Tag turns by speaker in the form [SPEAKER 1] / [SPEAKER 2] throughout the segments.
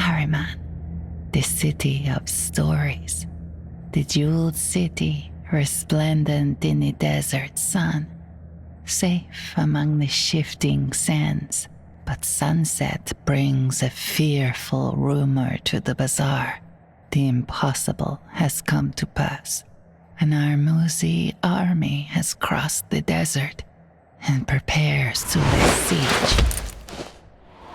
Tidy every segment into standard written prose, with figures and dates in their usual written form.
[SPEAKER 1] Ahriman, the city of stories, the jeweled city resplendent in the desert sun, safe among the shifting sands. But sunset brings a fearful rumor to the bazaar. The impossible has come to pass. An Armuzi army has crossed the desert and prepares to lay siege.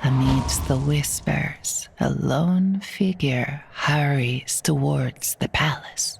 [SPEAKER 1] Amidst the whispers, a lone figure hurries towards the palace.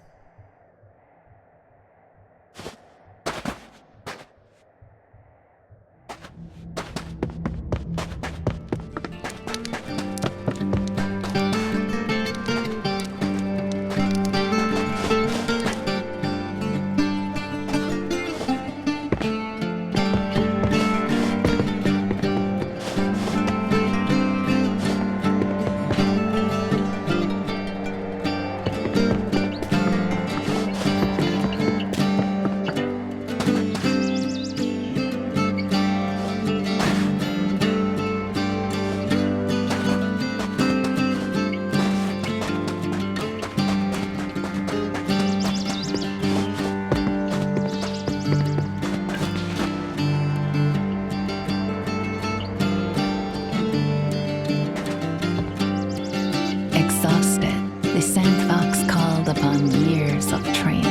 [SPEAKER 1] The Sandfox called upon years of training.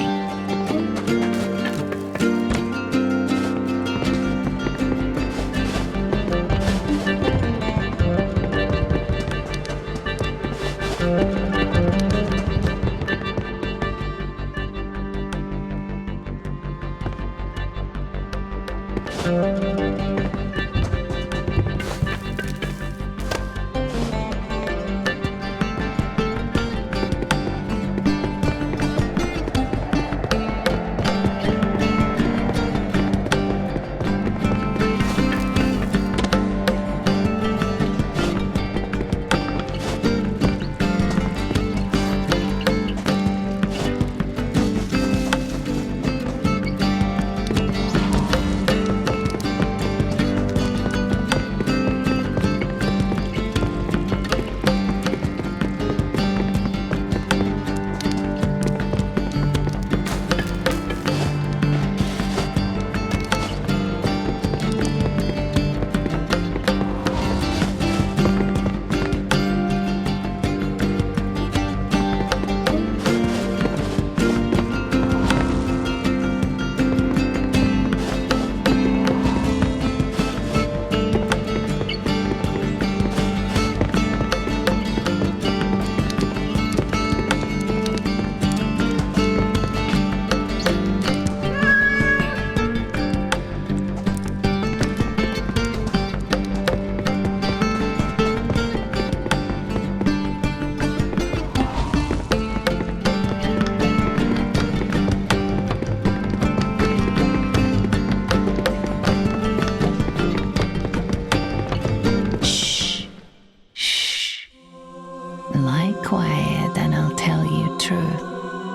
[SPEAKER 1] Quiet and I'll tell you truth.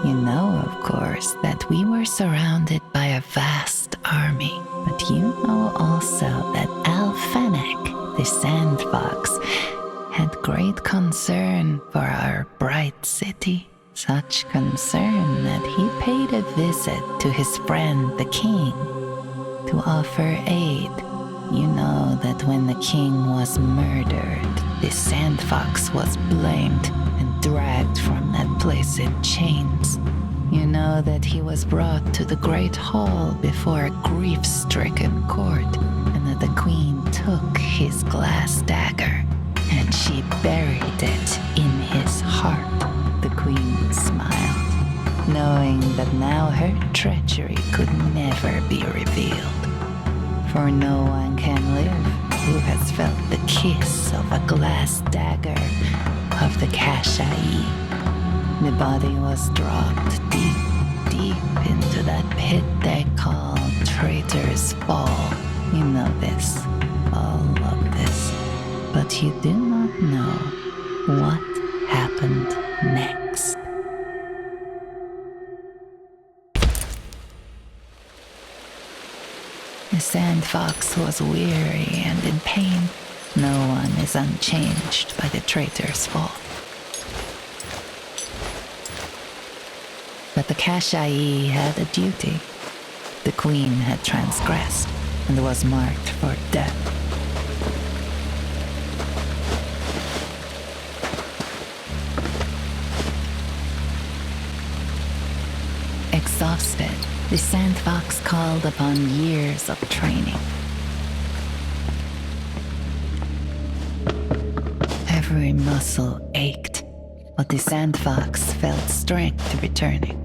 [SPEAKER 1] You know, of course, that we were surrounded by a vast army. But you know also that Al-Fennec, the Sandfox, had great concern for our bright city. Such concern that he paid a visit to his friend the king to offer aid. You know that when the king was murdered, the Sandfox was blamed and dragged from that place in chains. You know that he was brought to the great hall before a grief-stricken court, and that the queen took his glass dagger, and she buried it in his heart. The queen smiled, knowing that now her treachery could never be revealed. For no one can live who has felt the kiss of a glass dagger of the Kashai. The body was dropped deep, deep into that pit they call Traitor's Fall. You know this, all of this, but you do not know what happened next. The Sandfox was weary and in pain. No one is unchanged by the traitor's fall. But the Kashai had a duty. The queen had transgressed and was marked for death. Exhausted, the Sandfox called upon years of training. Every muscle ached, but the Sandfox felt strength returning.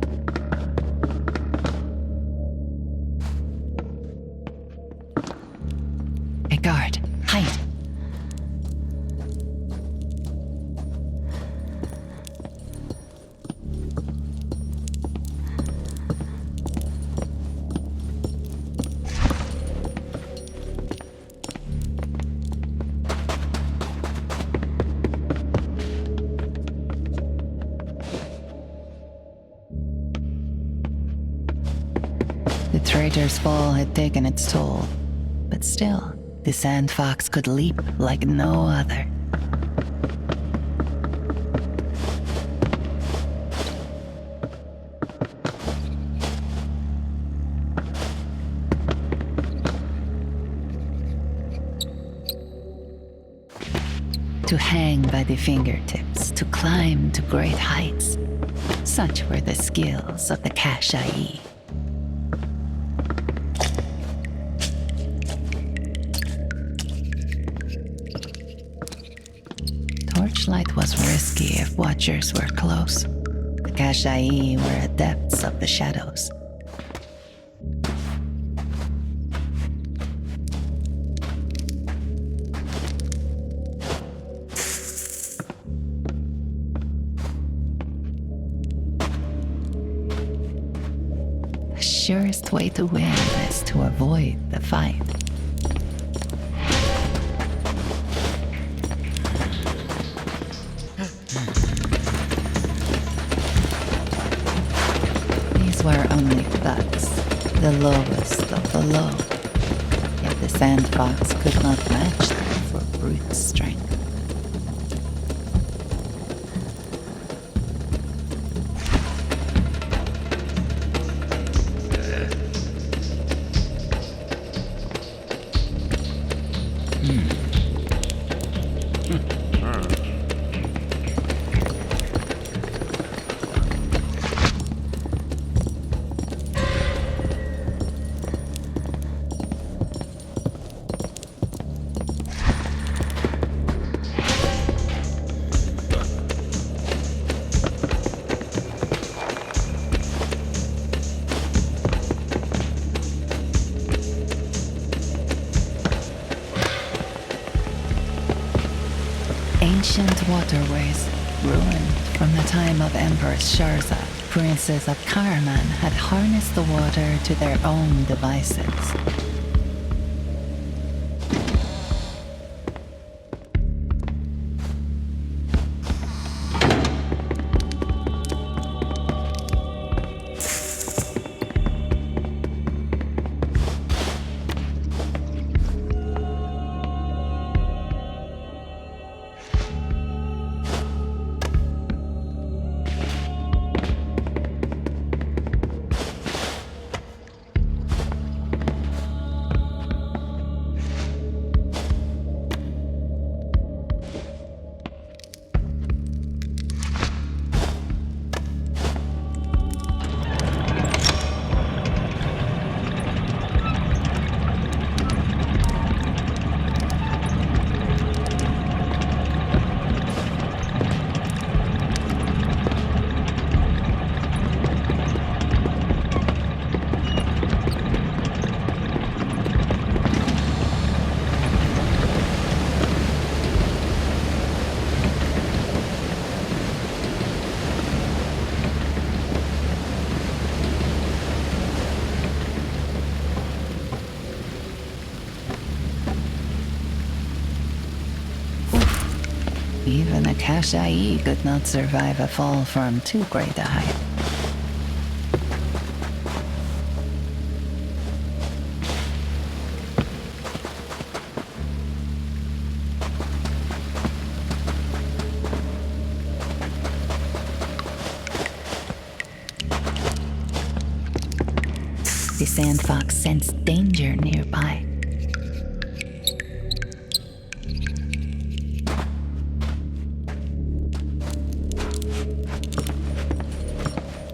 [SPEAKER 1] A guard, hide! The traitor's fall had taken its toll, but still, the Sandfox could leap like no other. To hang by the fingertips, to climb to great heights. Such were the skills of the Kashai. Torchlight was risky if watchers were close. The Kashai were adepts of the shadows. The surest way to win is to avoid the fight. Were only thugs, the lowest of the low. Yet the Sandfox could not match them for brute strength. Ancient waterways, ruined from the time of Empress Sharza, princes of Karaman had harnessed the water to their own devices. Even a Kashai could not survive a fall from too great a height. The Sandfox sensed danger nearby.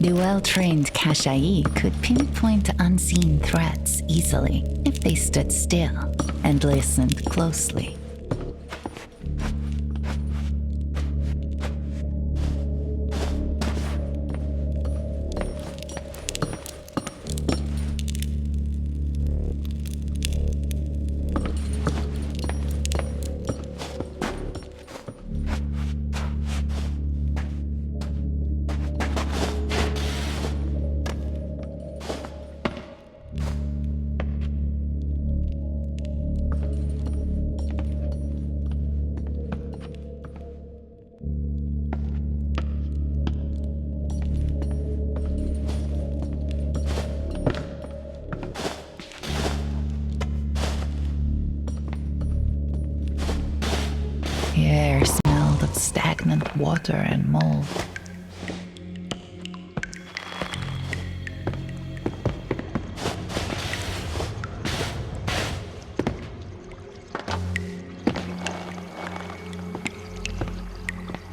[SPEAKER 1] The well-trained Kashai could pinpoint unseen threats easily if they stood still and listened closely. The air smelled of stagnant water and mold.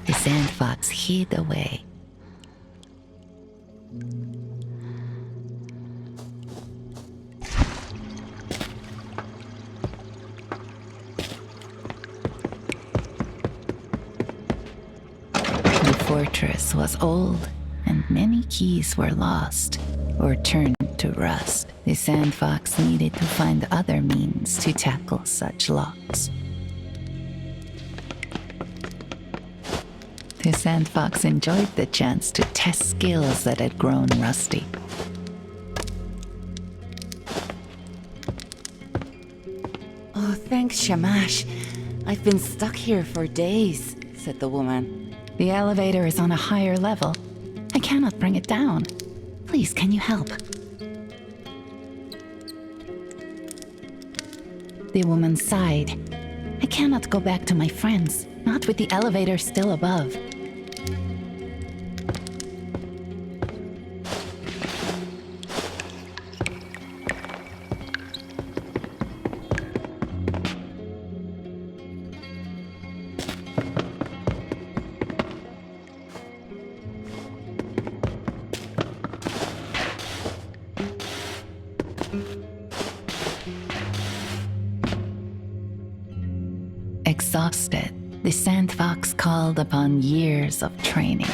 [SPEAKER 1] The Sandfox hid away. The fortress was old, and many keys were lost or turned to rust. The Sandfox needed to find other means to tackle such locks. The Sandfox enjoyed the chance to test skills that had grown rusty.
[SPEAKER 2] Oh, thanks, Shamash. I've been stuck here for days, said the woman.
[SPEAKER 1] The elevator is on a higher level. I cannot bring it down. Please, can you help? The woman sighed. I cannot go back to my friends, not with the elevator still above. Exhausted, the Sandfox called upon years of training.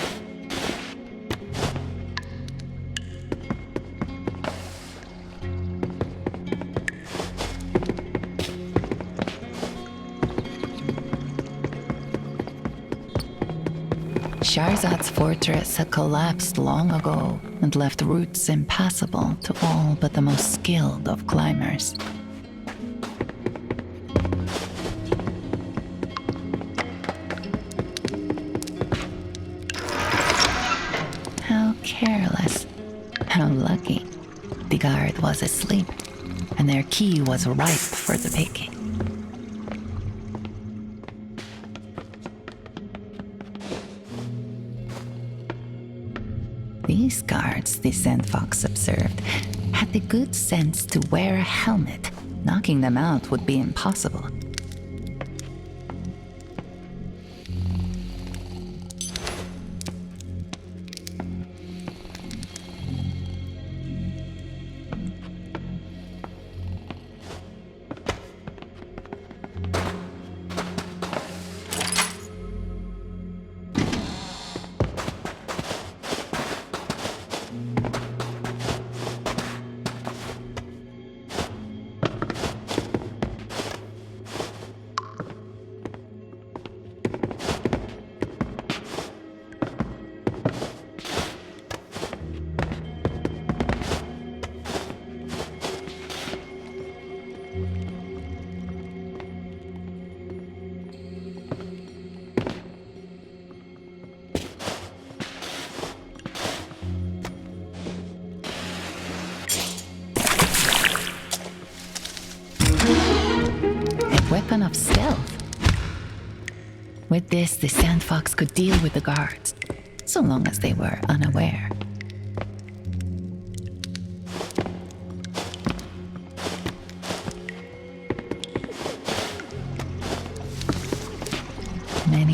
[SPEAKER 1] Sharzad's fortress had collapsed long ago and left routes impassable to all but the most skilled of climbers. How careless. How lucky. The guard was asleep, and their key was ripe for the picking. These guards, the Sandfox observed, had the good sense to wear a helmet. Knocking them out would be impossible. Weapon of stealth. With this, the Sandfox could deal with the guards, so long as they were unaware.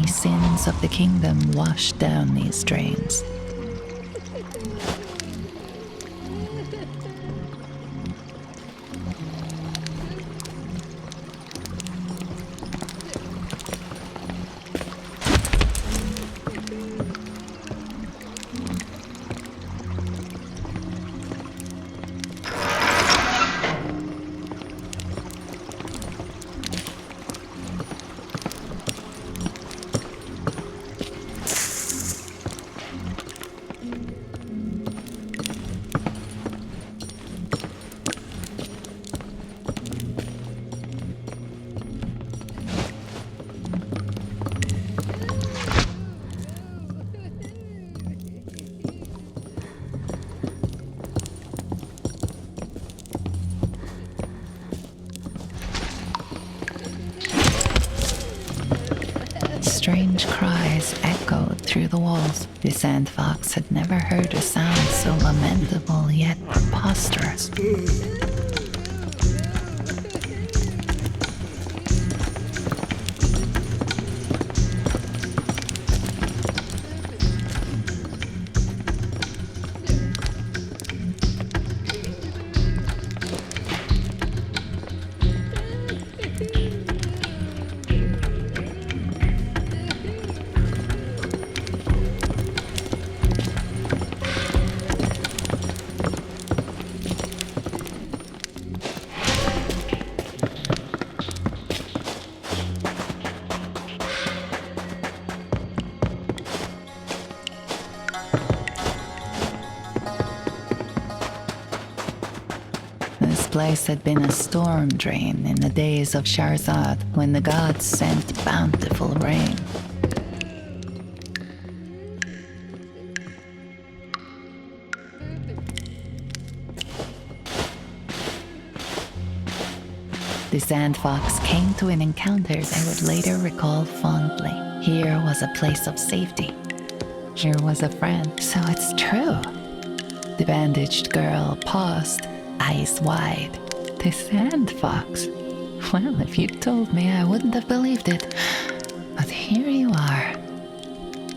[SPEAKER 1] many sins of the kingdom washed down these drains. Strange cries echoed through the walls. The Sandfox had never heard a sound so lamentable yet preposterous. This place had been a storm drain in the days of Shahrazad, when the gods sent bountiful rain. The Sandfox came to an encounter they would later recall fondly. Here was a place of safety. Here was a friend. So it's true. The bandaged girl paused, eyes wide. The Sandfox. Well, if you'd told me, I wouldn't have believed it. But here you are.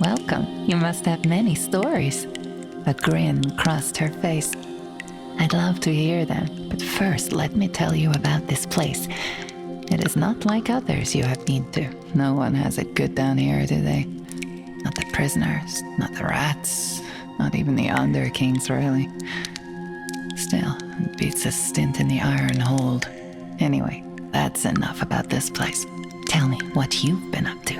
[SPEAKER 1] Welcome. You must have many stories. A grin crossed her face. I'd love to hear them, but first let me tell you about this place. It is not like others you have been to. No one has it good down here, do they? Not the prisoners, not the rats, not even the Underkings, really. Still, it beats a stint in the iron hold. Anyway, that's enough about this place. Tell me what you've been up to.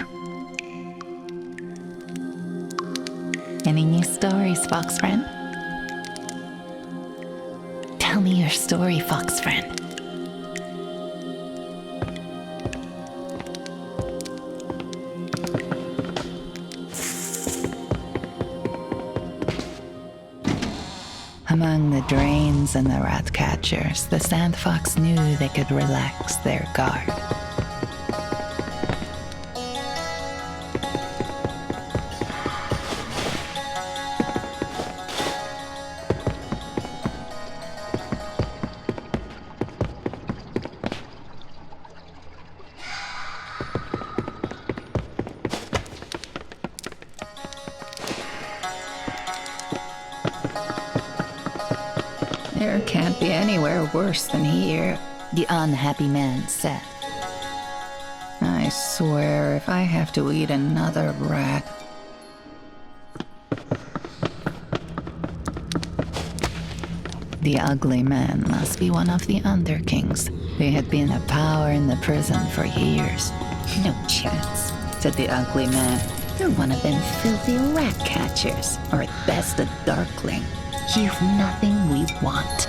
[SPEAKER 1] Any new stories, fox friend? Tell me your story, fox friend. Among the drains and the rat catchers, the Sandfox knew they could relax their guard. There can't be anywhere worse than here, the unhappy man said. I swear, if I have to eat another rat. The ugly man must be one of the Underkings. They had been a power in the prison for years. No chance, said the ugly man. You're one of them filthy rat catchers, or at best a darkling. You've nothing we want.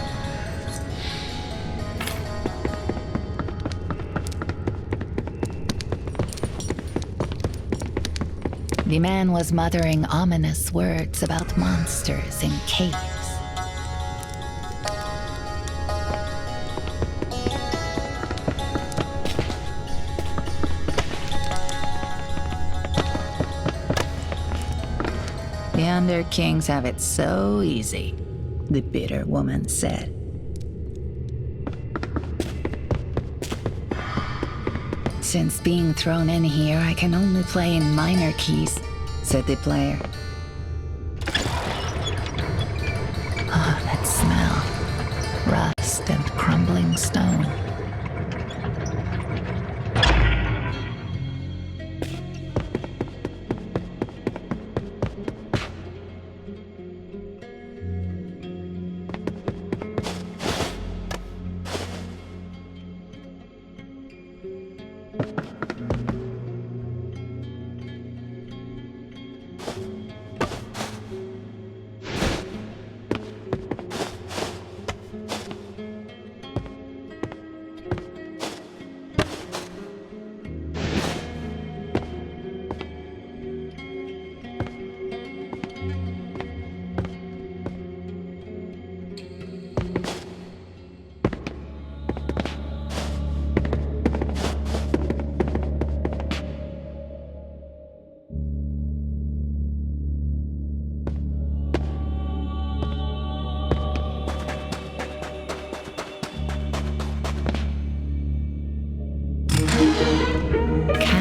[SPEAKER 1] The man was muttering ominous words about monsters in caves. The Underkings have it so easy, the bitter woman said. Since being thrown in here, I can only play in minor keys, said the player. Ah, that smell. Rust and crumbling stone.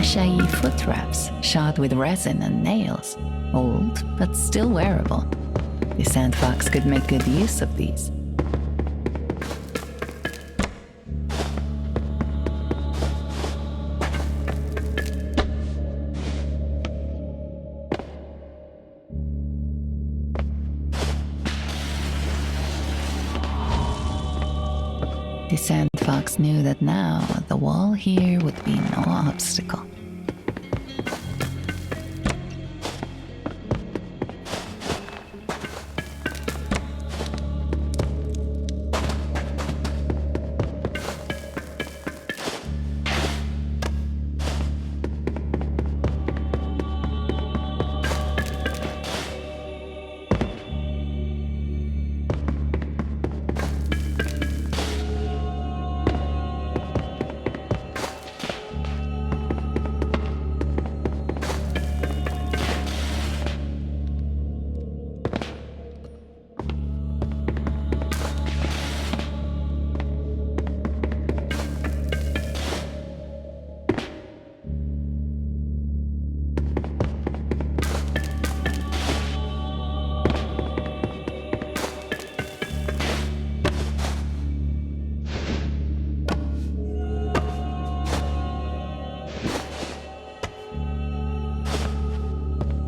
[SPEAKER 1] Shaggy foot wraps shod with resin and nails, old but still wearable. The Sandfox could make good use of these. The Sandfox knew that now the wall here would be no obstacle.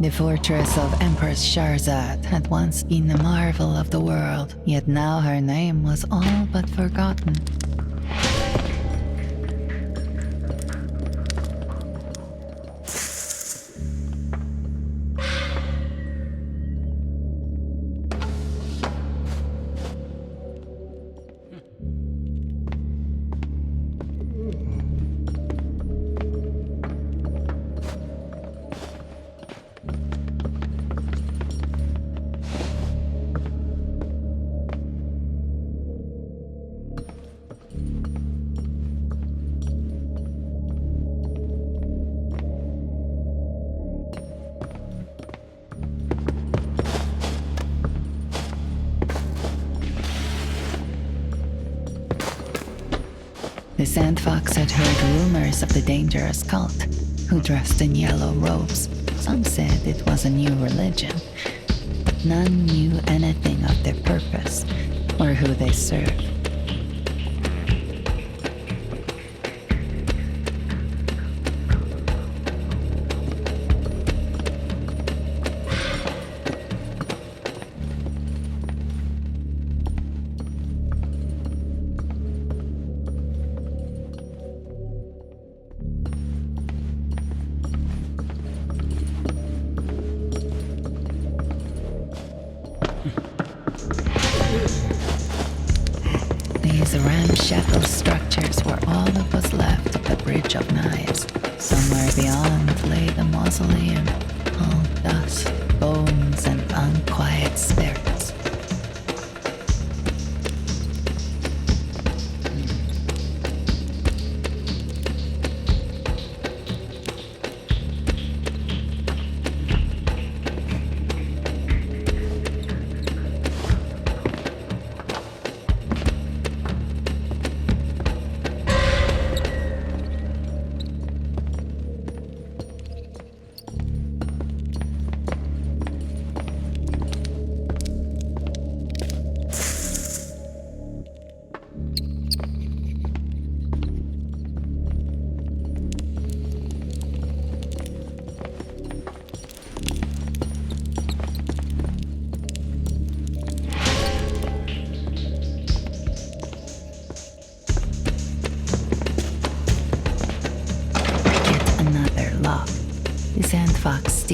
[SPEAKER 1] The fortress of Empress Sharzad had once been the marvel of the world, yet now her name was all but forgotten. The Sandfox had heard rumors of the dangerous cult, who dressed in yellow robes. Some said it was a new religion, but none knew anything of their purpose or who they served. These ramshackle structures were all that was left of the Bridge of Knives. Somewhere beyond lay the mausoleum, all dust, bones, and unquiet spirits.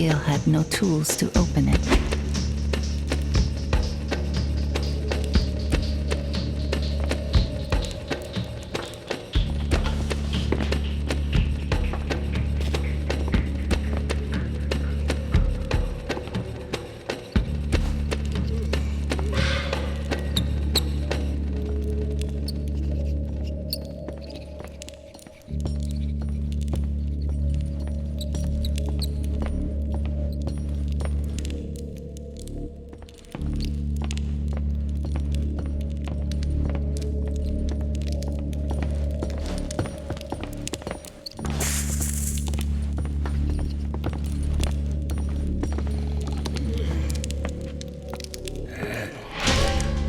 [SPEAKER 1] still had no tools to open it.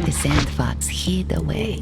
[SPEAKER 1] The Sandfox hid away.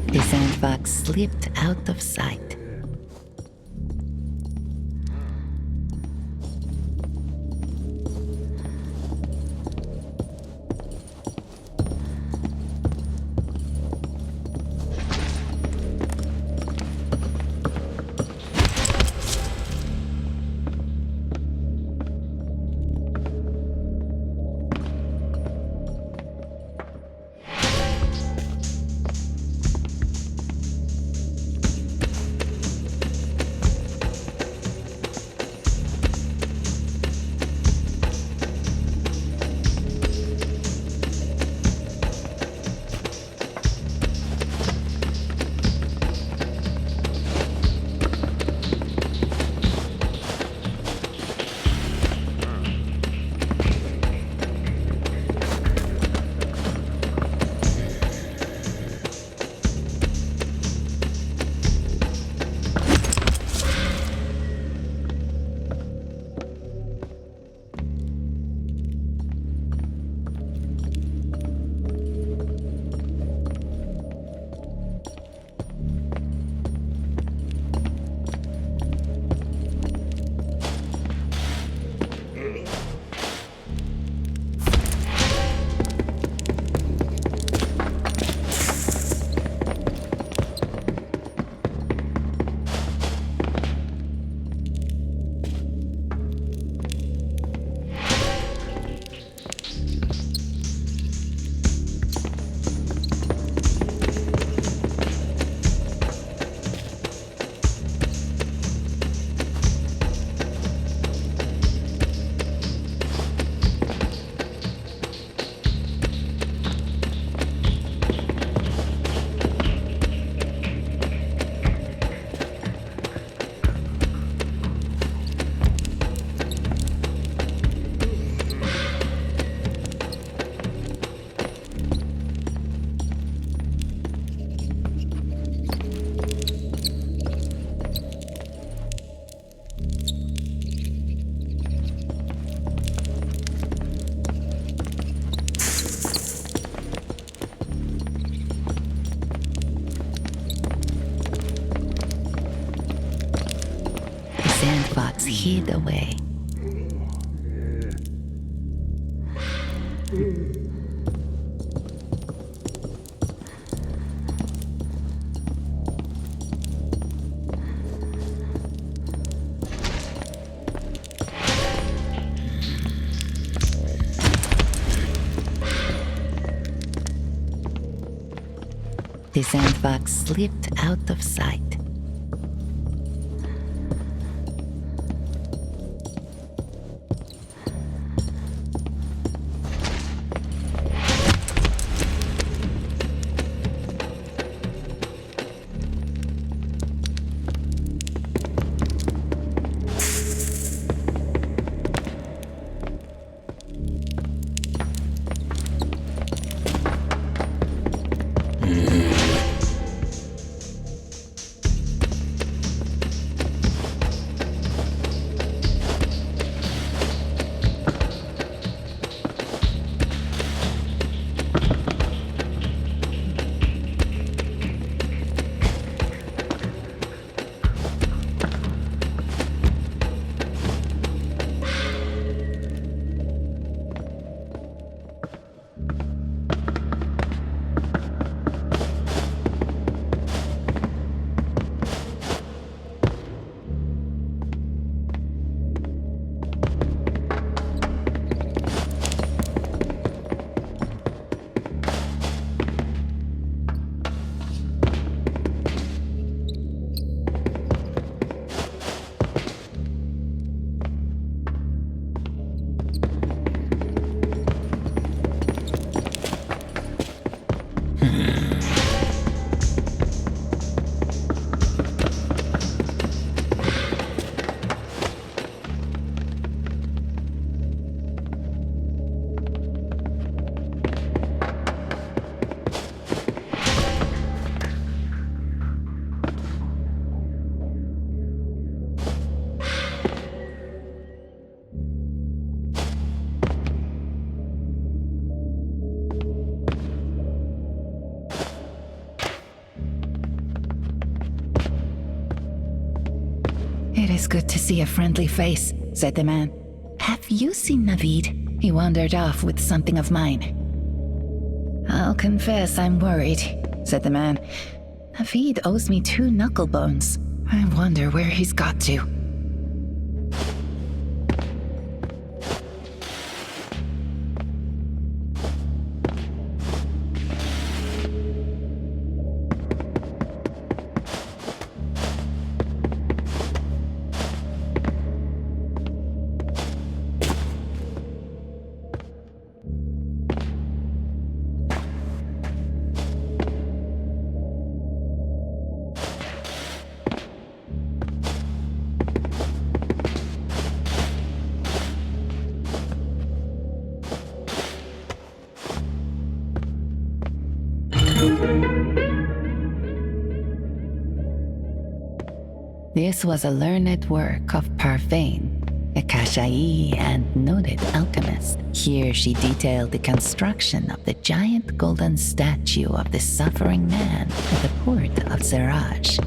[SPEAKER 1] The Sandfox slipped out of sight. Sandfox hid away. The Sandfox slipped out of sight. It is good to see a friendly face, said the man. Have you seen Navid? He wandered off with something of mine. I'll confess I'm worried, said the man. Navid owes me 2 knuckle bones. I wonder where he's got to. This was a learned work of Parvain, a Kashai and noted alchemist. Here she detailed the construction of the giant golden statue of the suffering man at the port of Zeraj.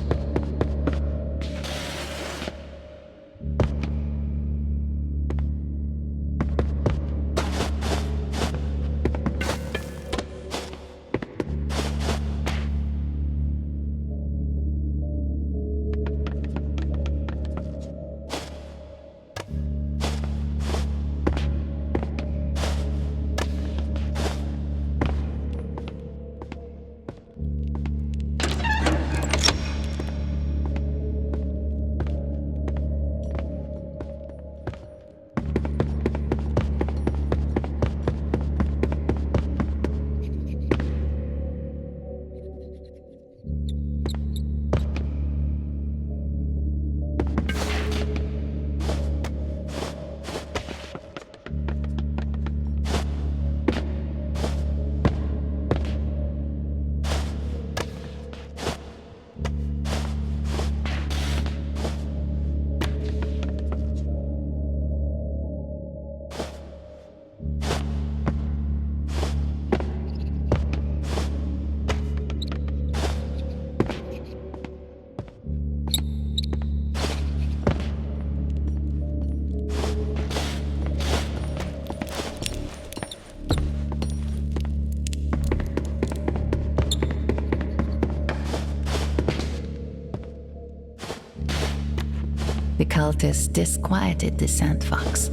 [SPEAKER 1] cultists disquieted the Sandfox.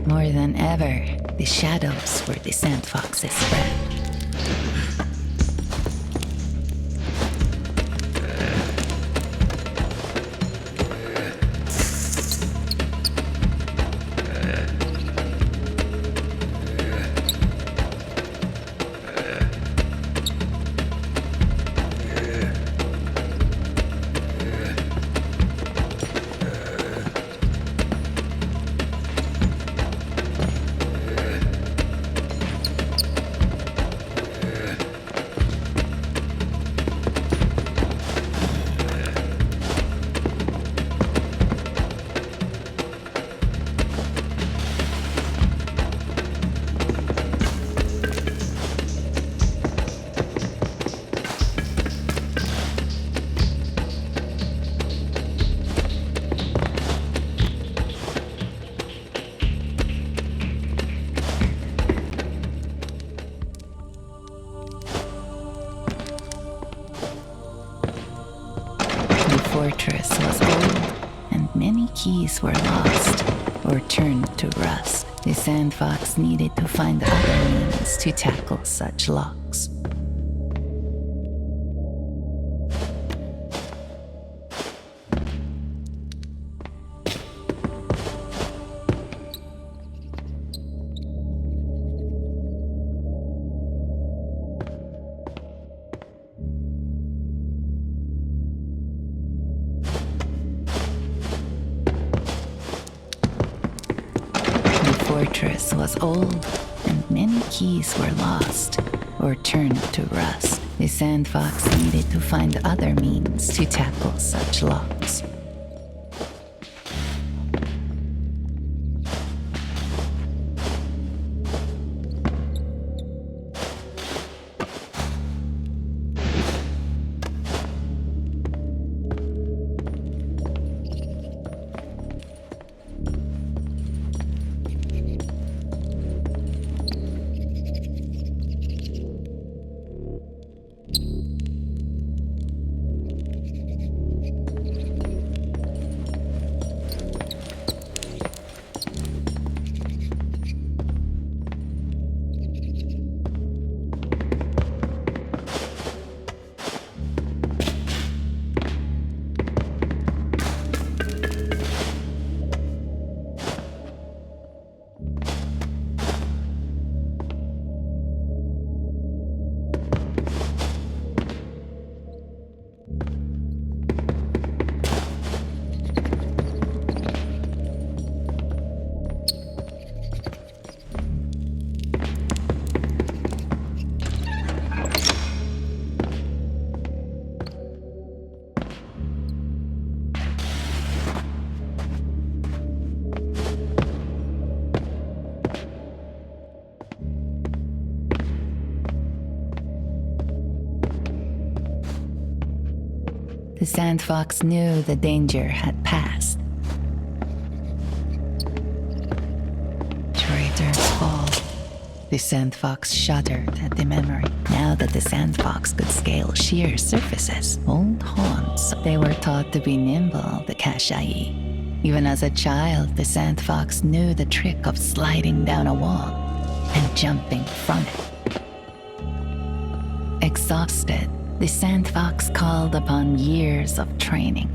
[SPEAKER 1] More than ever, the shadows were the Sandfox's friend. The fortress was old, and many keys were lost or turned to rust. The Sandfox needed to find other means to tackle such locks. The fortress was old, and many keys were lost or turned to rust. The Sandfox needed to find other means to tackle such locks. The Sandfox knew the danger had passed. Traitor's fall. The Sandfox shuddered at the memory. Now that the Sandfox could scale sheer surfaces, old haunts, they were taught to be nimble, the Kashai. Even as a child, the Sandfox knew the trick of sliding down a wall and jumping from it. Exhausted, the Sandfox called upon years of training.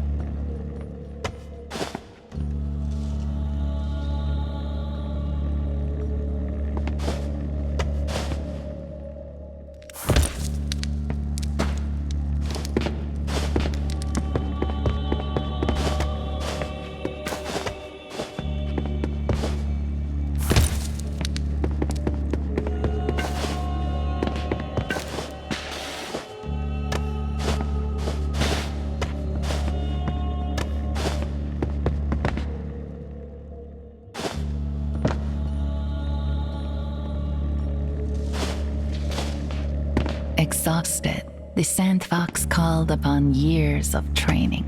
[SPEAKER 1] Exhausted, the Sandfox called upon years of training.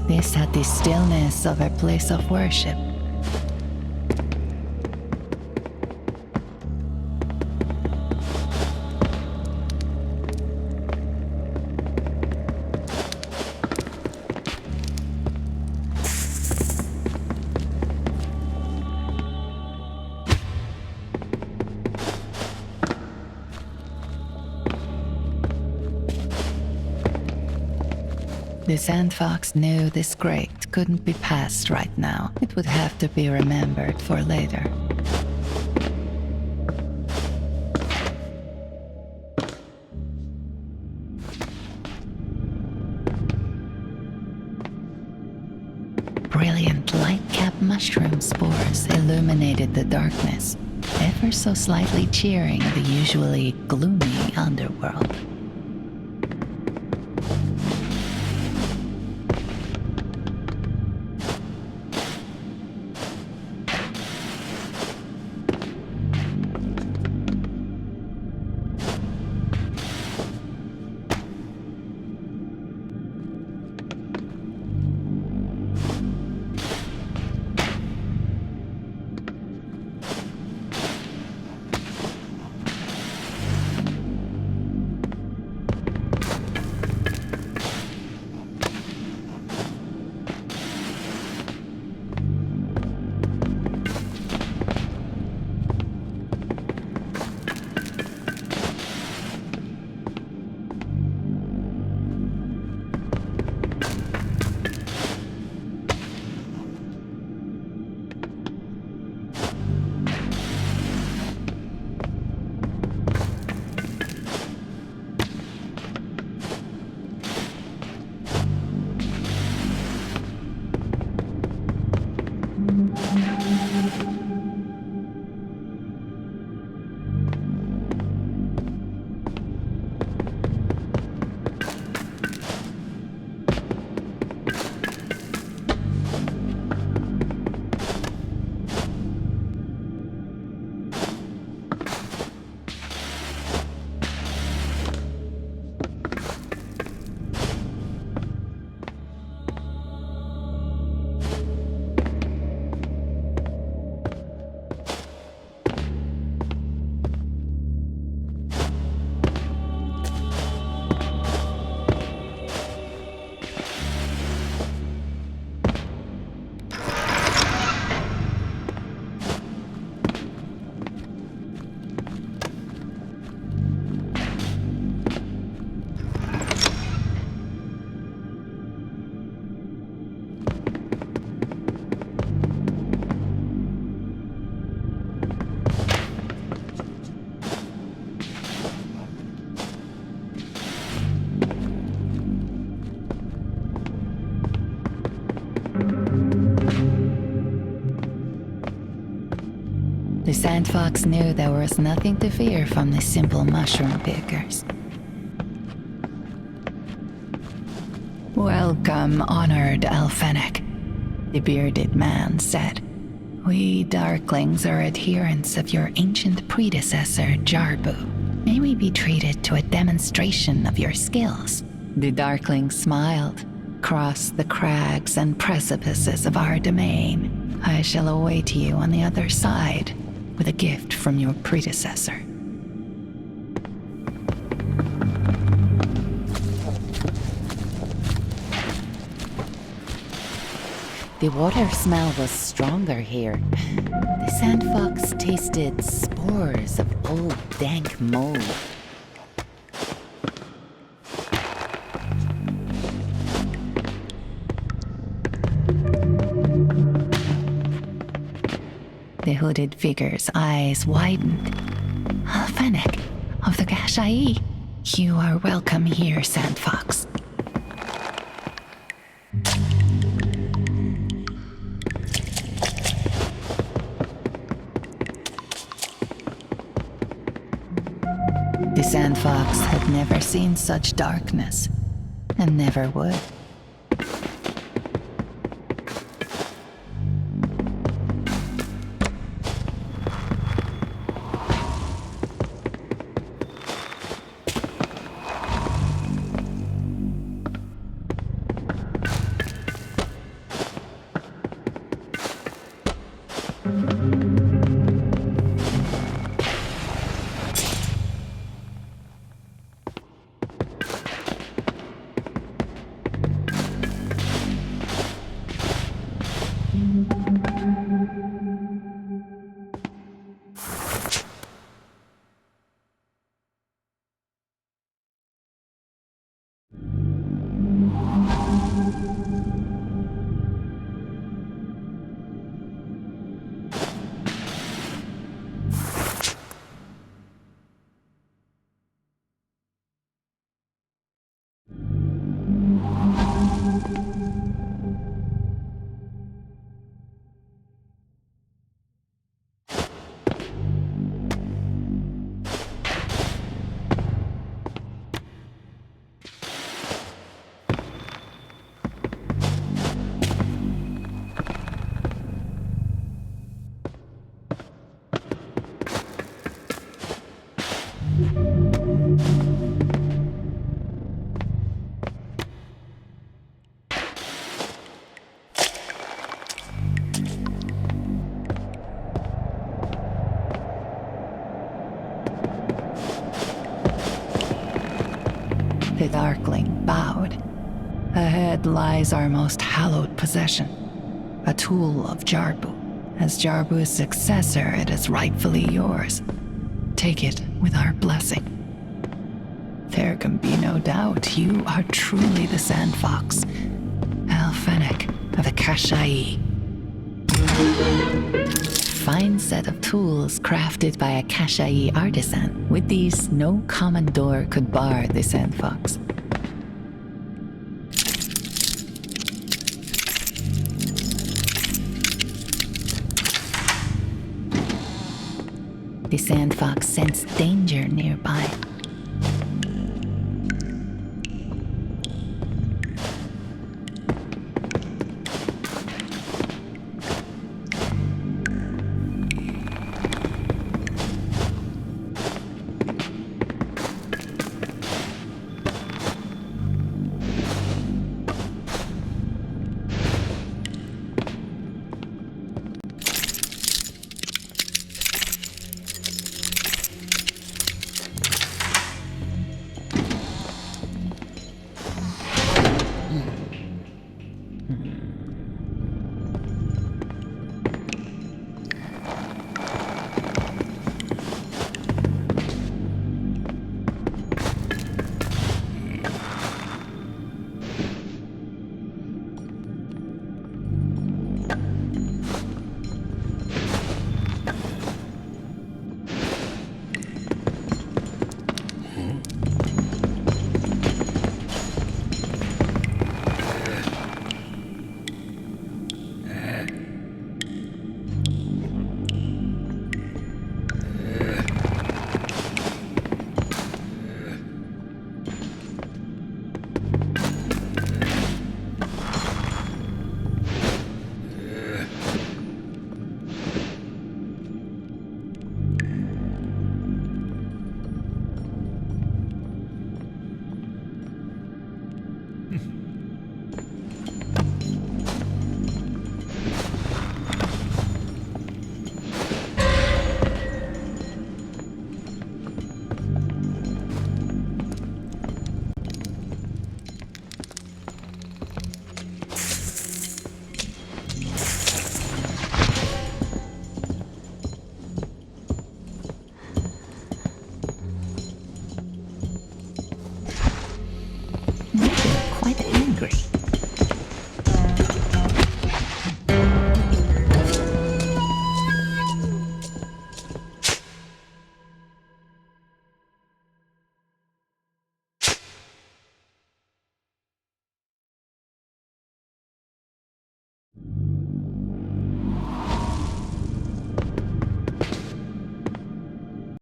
[SPEAKER 1] The This had the stillness of a place of worship. The Sandfox knew this grate couldn't be passed right now. It would have to be remembered for later. Brilliant light-capped mushroom spores illuminated the darkness, ever so slightly cheering the usually gloomy underworld. The Sandfox knew there was nothing to fear from the simple mushroom pickers. "Welcome, honored Alfenic," the bearded man said. "We Darklings are adherents of your ancient predecessor, Jarbu. May we be treated to a demonstration of your skills?" The Darkling smiled. "Cross the crags and precipices of our domain. I shall await you on the other side with a gift from your predecessor."
[SPEAKER 2] The water smell was stronger here. The Sandfox tasted spores of old dank mold.
[SPEAKER 1] The hooded figure's eyes widened. "Alfenic of the Gashai, you are welcome here, Sandfox." The Sandfox had never seen such darkness, and never would. The Darkling bowed. Ahead lies our most hallowed possession, a tool of Jarbu. As Jarbu's successor, it is rightfully yours. Take it with our blessing. There can be no doubt you are truly the Sandfox, Alfenic of the Kashai. Fine set of tools crafted by a Kashai artisan. With these, no common door could bar the Sandfox. The Sandfox sensed danger nearby.